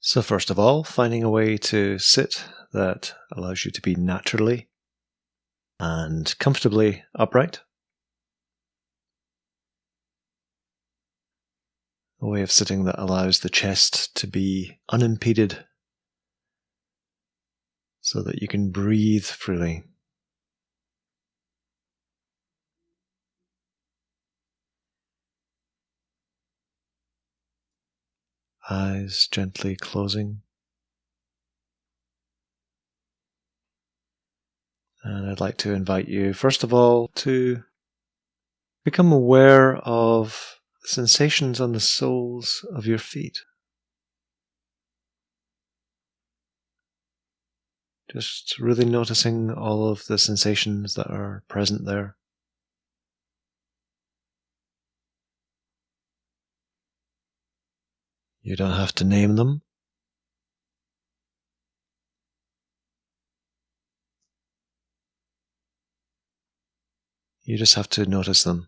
So first of all, finding a way to sit that allows you to be naturally and comfortably upright. A way of sitting that allows the chest to be unimpeded so that you can breathe freely. Eyes gently closing. And I'd like to invite you, first of all, to become aware of the sensations on the soles of your feet. Just really noticing all of the sensations that are present there. You don't have to name them. You just have to notice them.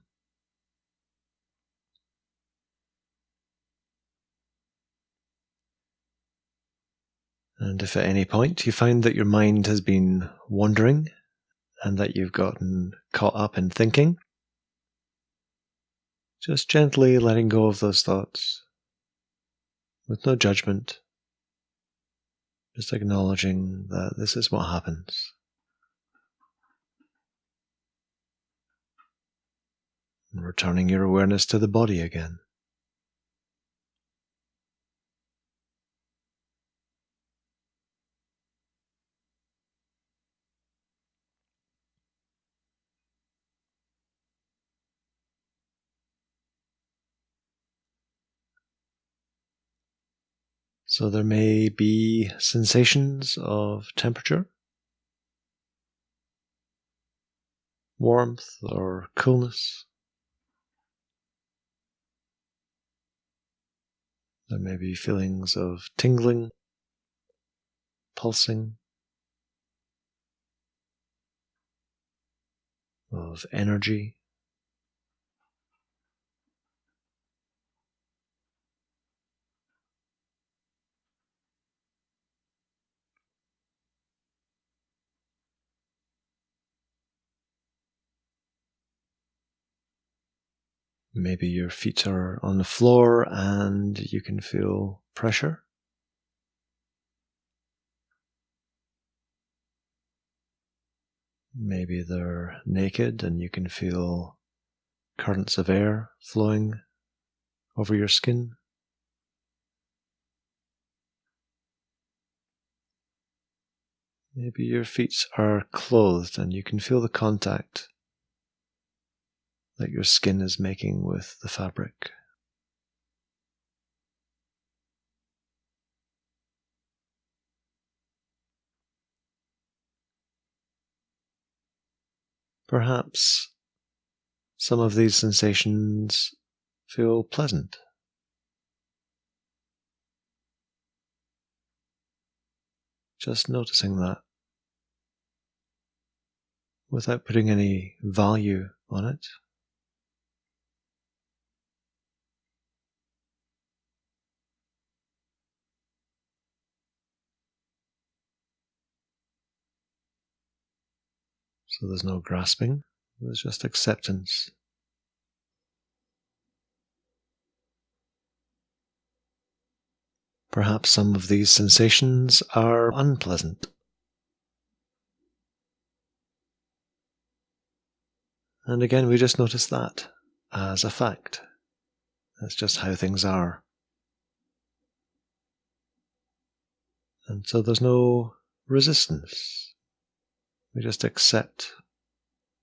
And if at any point you find that your mind has been wandering and that you've gotten caught up in thinking, just gently letting go of those thoughts with no judgment, just acknowledging that this is what happens. And returning your awareness to the body again. So there may be sensations of temperature, warmth or coolness. There may be feelings of tingling, pulsing, of energy. Maybe your feet are on the floor and you can feel pressure. Maybe they're naked and you can feel currents of air flowing over your skin. Maybe your feet are clothed and you can feel the contact that your skin is making with the fabric. Perhaps some of these sensations feel pleasant. Just noticing that without putting any value on it. So there's no grasping, there's just acceptance. Perhaps some of these sensations are unpleasant. And again, we just notice that as a fact. That's just how things are. And so there's no resistance. We just accept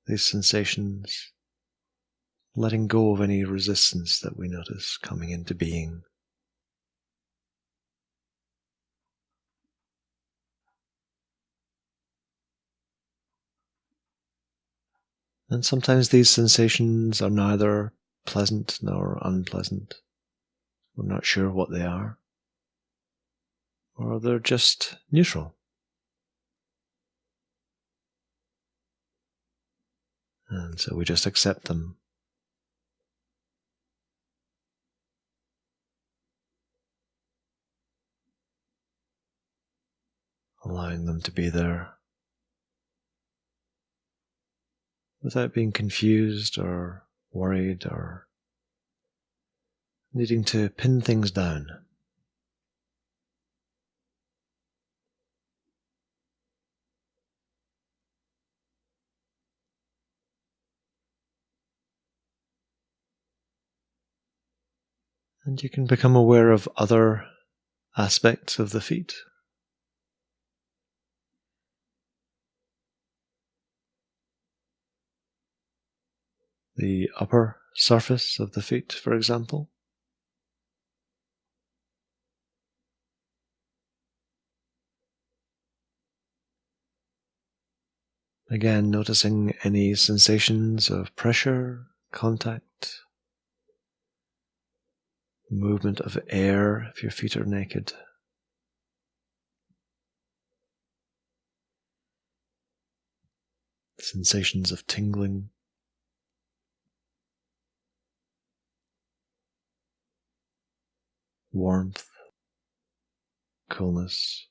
these sensations, letting go of any resistance that we notice coming into being. And sometimes these sensations are neither pleasant nor unpleasant. We're not sure what they are. Or they're just neutral. And so we just accept them. allowing them to be there without being confused or worried or needing to pin things down. And you can become aware of other aspects of the feet. The upper surface of the feet, for example. Again, noticing any sensations of pressure, contact, movement of air if your feet are naked. Sensations of tingling. Warmth, coolness.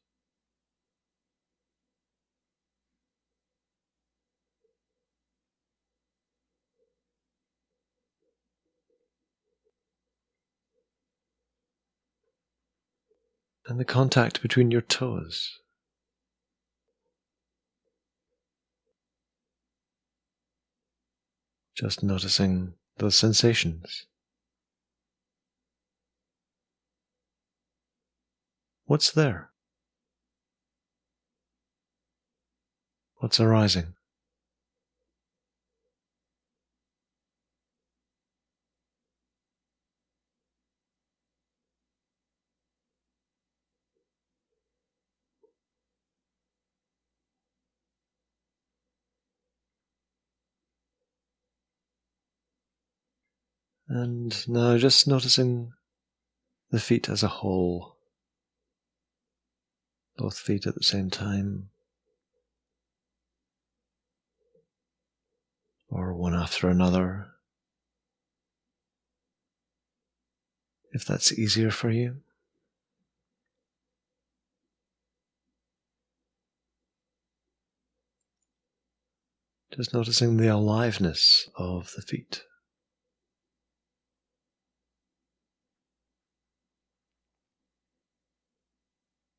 And the contact between your toes. Just noticing those sensations. What's there? What's arising? And now just noticing the feet as a whole. Both feet at the same time. Or one after another. If that's easier for you. Just noticing the aliveness of the feet.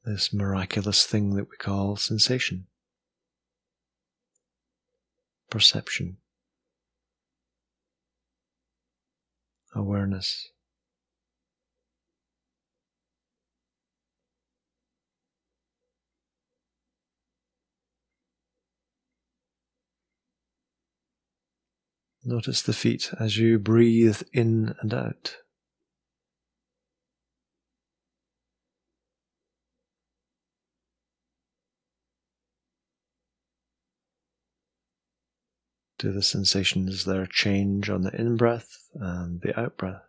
This miraculous thing that we call sensation, perception, awareness. Notice the feet as you breathe in and out. Do the sensations there change on the in-breath and the out-breath?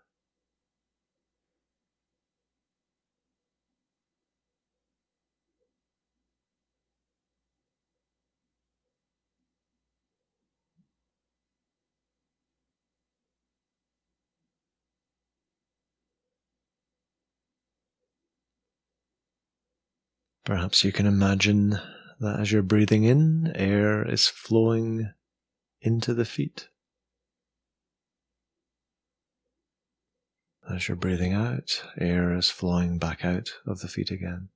Perhaps you can imagine that as you're breathing in, air is flowing into the feet. As you're breathing out, air is flowing back out of the feet again.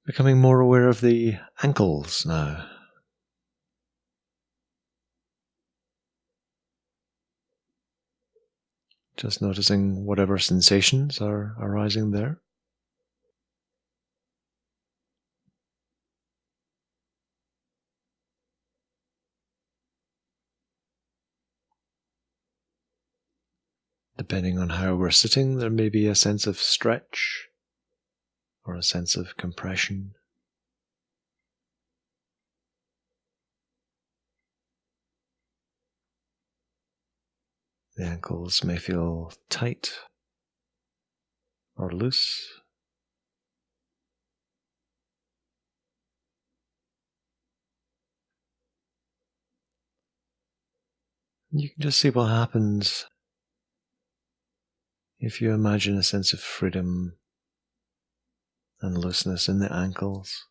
Becoming more aware of the ankles now. Just noticing whatever sensations are arising there. Depending on how we're sitting, there may be a sense of stretch or a sense of compression. The ankles may feel tight or loose. You can just see what happens if you imagine a sense of freedom and looseness in the ankles,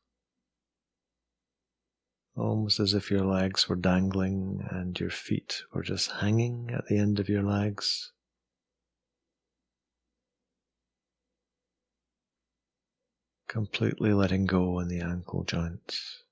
almost as if your legs were dangling and your feet were just hanging at the end of your legs. Completely letting go in the ankle joints.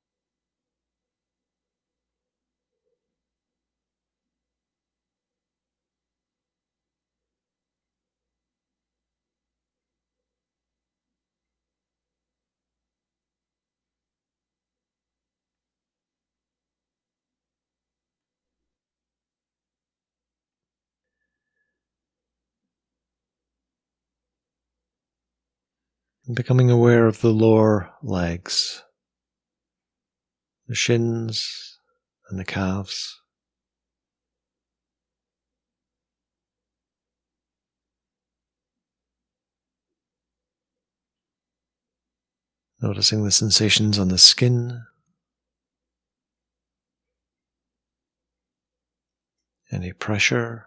Becoming aware of the lower legs, the shins and the calves. Noticing the sensations on the skin, any pressure,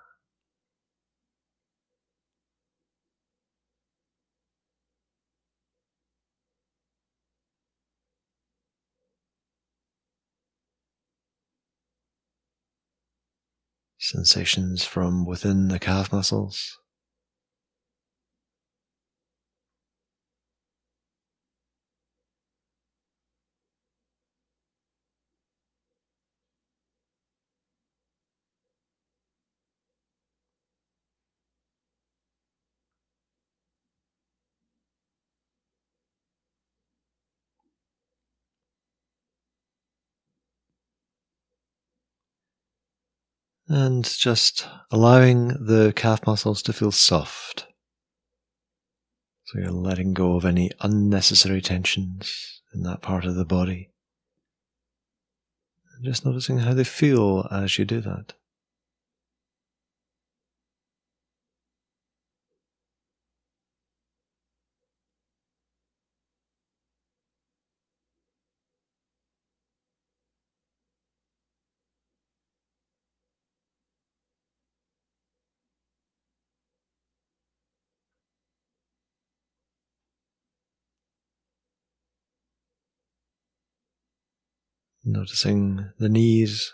sensations from within the calf muscles. And just allowing the calf muscles to feel soft. So you're letting go of any unnecessary tensions in that part of the body. And just noticing how they feel as you do that. Noticing the knees,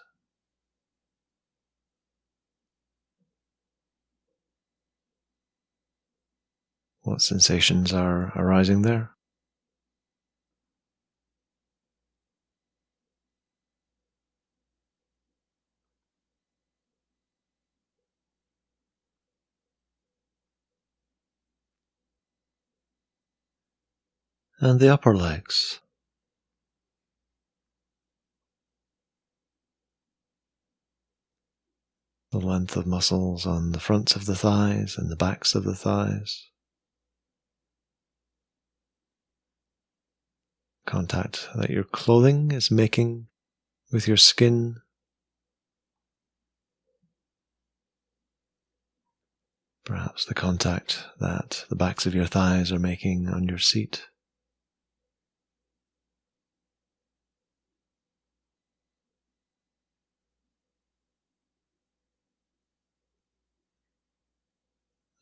what sensations are arising there. And the upper legs. The length of muscles on the fronts of the thighs and the backs of the thighs. Contact that your clothing is making with your skin. Perhaps the contact that the backs of your thighs are making on your seat.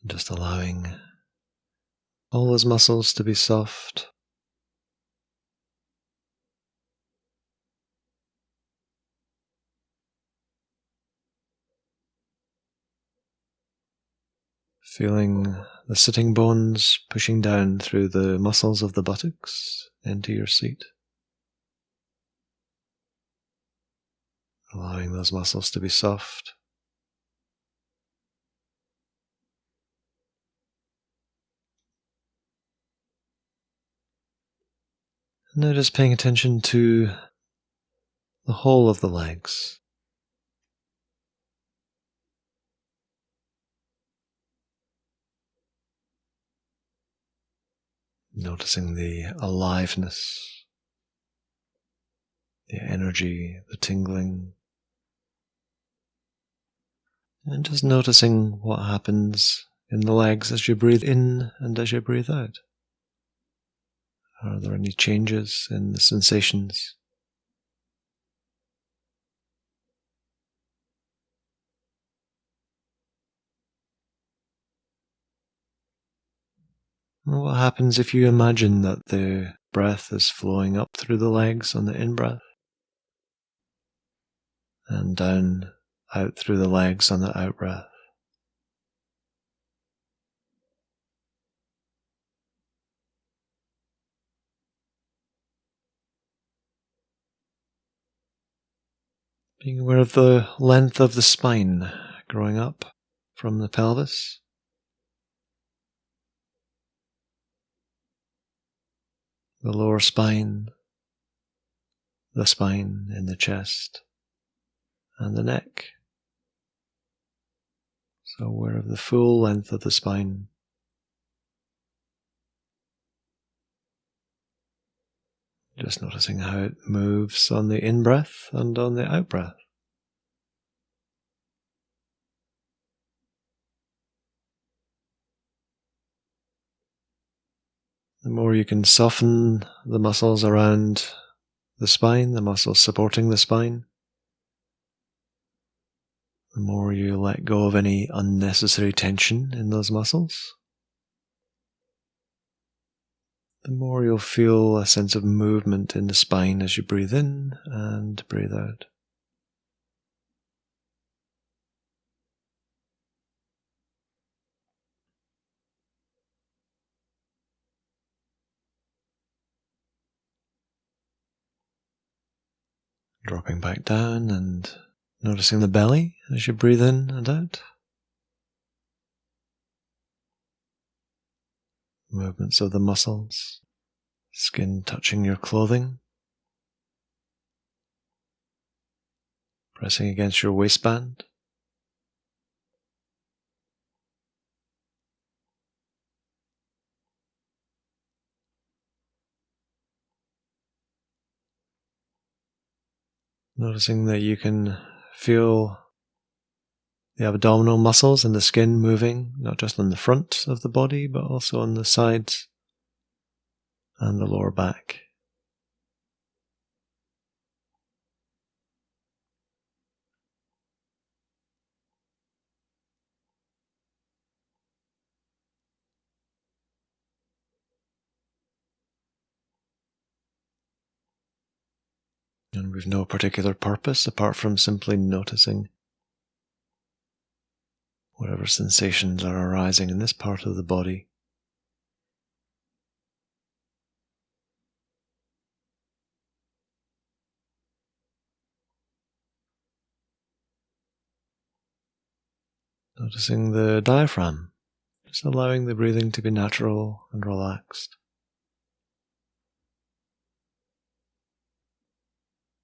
Just allowing all those muscles to be soft. Feeling the sitting bones pushing down through the muscles of the buttocks into your seat. Allowing those muscles to be soft. Now just paying attention to the whole of the legs. Noticing the aliveness, the energy, the tingling, And just noticing what happens in the legs as you breathe in and as you breathe out. Are there any changes in the sensations? And what happens if you imagine that the breath is flowing up through the legs on the in-breath and down out through the legs on the out-breath? Being aware of the length of the spine growing up from the pelvis, the lower spine, the spine in the chest, and the neck. So aware of the full length of the spine. Just noticing how it moves on the in-breath and on the out-breath. The more you can soften the muscles around the spine, the muscles supporting the spine, the more you let go of any unnecessary tension in those muscles, the more you'll feel a sense of movement in the spine as you breathe in and breathe out. Dropping back down and noticing the belly as you breathe in and out. Movements of the muscles, skin touching your clothing, pressing against your waistband. Noticing that you can feel the abdominal muscles and the skin moving, not just on the front of the body, but also on the sides and the lower back. And we've no particular purpose apart from simply noticing whatever sensations are arising in this part of the body. Noticing the diaphragm, just allowing the breathing to be natural and relaxed.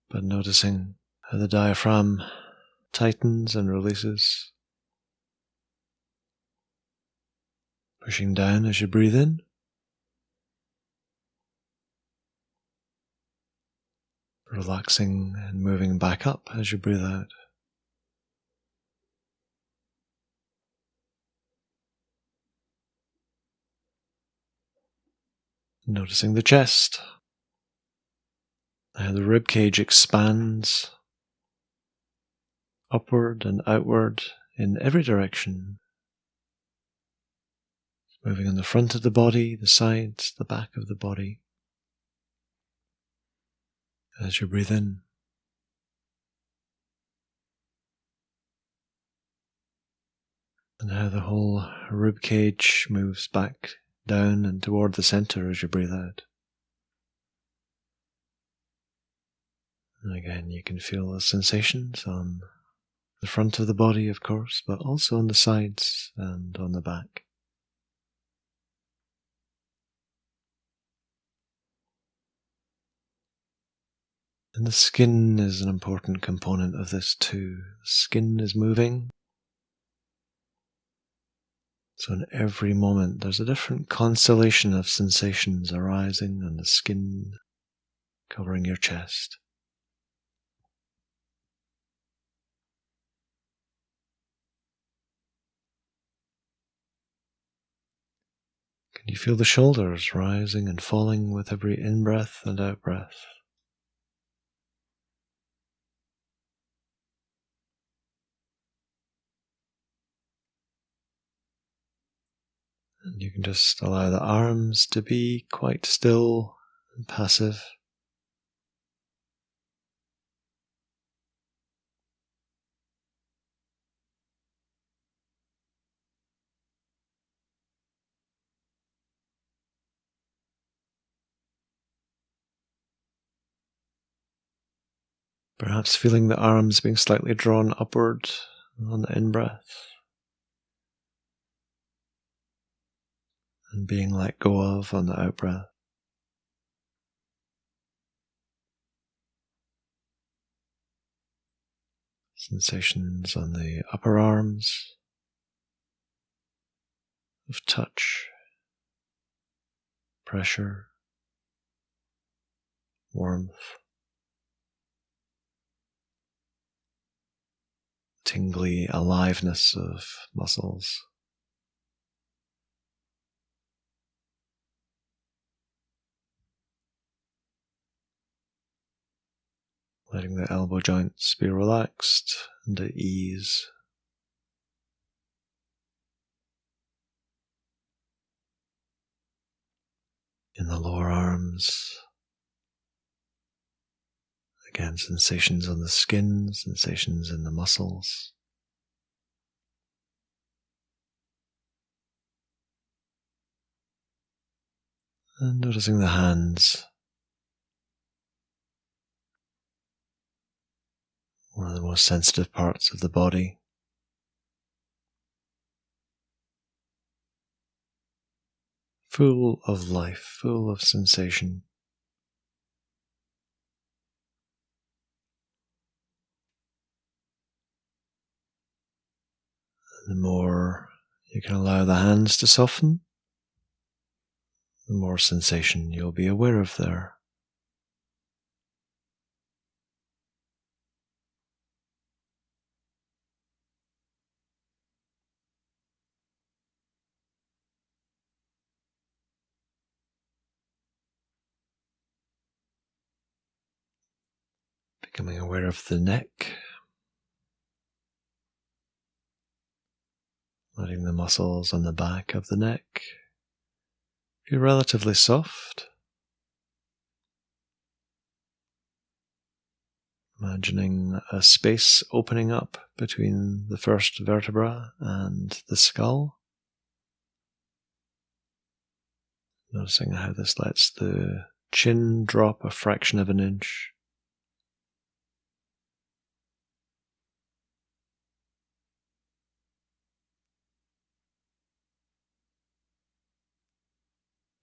But noticing how the diaphragm tightens and releases, pushing down as you breathe in, relaxing and moving back up as you breathe out. Noticing the chest, how the rib cage expands upward and outward in every direction, moving on the front of the body, the sides, the back of the body as you breathe in. And how the whole rib cage moves back down and toward the center as you breathe out. And again, you can feel the sensations on the front of the body, of course, but also on the sides and on the back. And the skin is an important component of this too. The skin is moving. So in every moment there's a different constellation of sensations arising on the skin covering your chest. You feel the shoulders rising and falling with every in-breath and out-breath. And you can just allow the arms to be quite still and passive. Perhaps feeling the arms being slightly drawn upward on the in-breath and being let go of on the out-breath. Sensations on the upper arms of touch, pressure, warmth, tingly aliveness of muscles. Letting the elbow joints be relaxed and at ease. In the lower arms, again, sensations on the skin, sensations in the muscles. And noticing the hands, one of the most sensitive parts of the body. Full of life, full of sensation. And the more you can allow the hands to soften, the more sensation you'll be aware of there. Becoming aware of the neck, letting the muscles on the back of the neck be relatively soft. Imagining a space opening up between the first vertebra and the skull. Noticing how this lets the chin drop a fraction of an inch.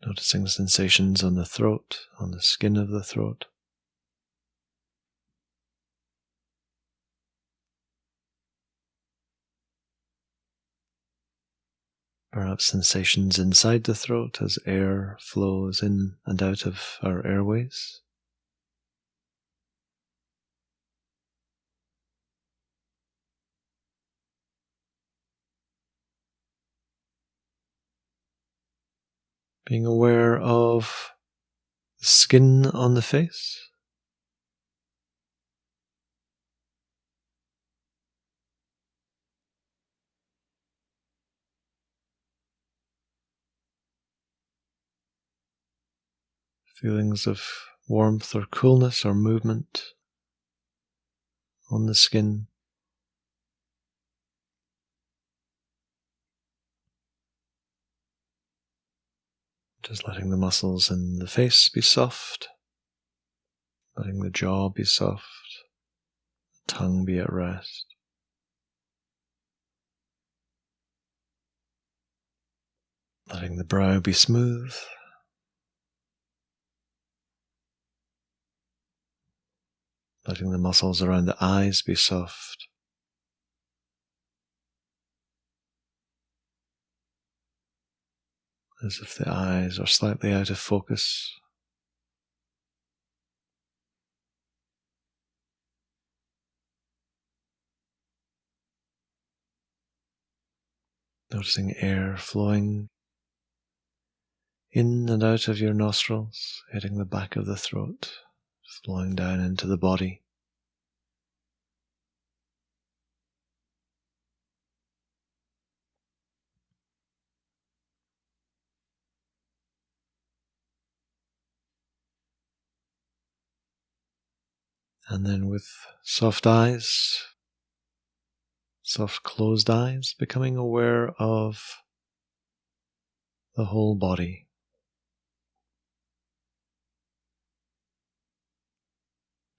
Noticing sensations on the throat, on the skin of the throat. Perhaps sensations inside the throat as air flows in and out of our airways. Being aware of the skin on the face. Feelings of warmth or coolness or movement on the skin. Just letting the muscles in the face be soft, letting the jaw be soft, the tongue be at rest. Letting the brow be smooth. Letting the muscles around the eyes be soft. As if the eyes are slightly out of focus. Noticing air flowing in and out of your nostrils, hitting the back of the throat, flowing down into the body. And then with soft eyes, soft closed eyes, becoming aware of the whole body.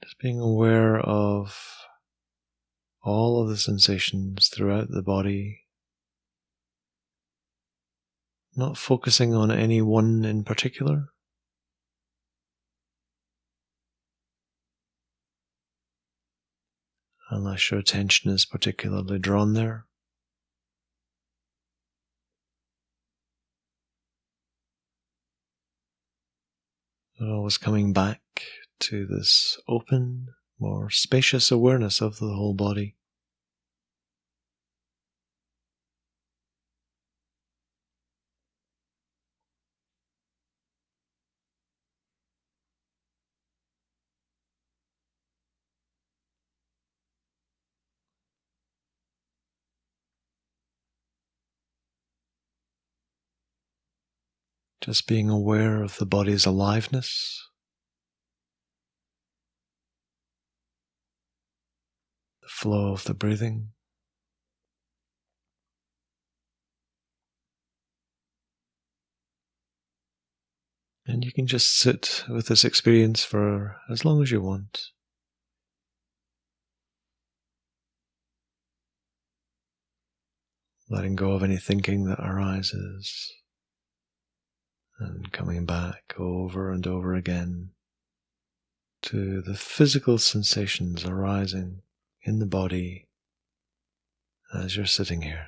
Just being aware of all of the sensations throughout the body, not focusing on any one in particular, unless your attention is particularly drawn there. But always coming back to this open, more spacious awareness of the whole body. Just being aware of the body's aliveness, the flow of the breathing. And you can just sit with this experience for as long as you want. Letting go of any thinking that arises and coming back over and over again to the physical sensations arising in the body as you're sitting here.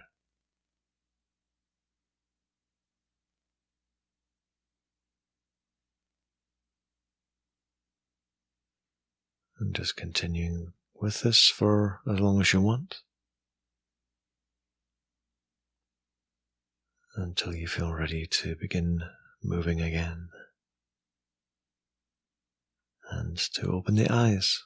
And just continuing with this for as long as you want, until you feel ready to begin moving again and to open the eyes.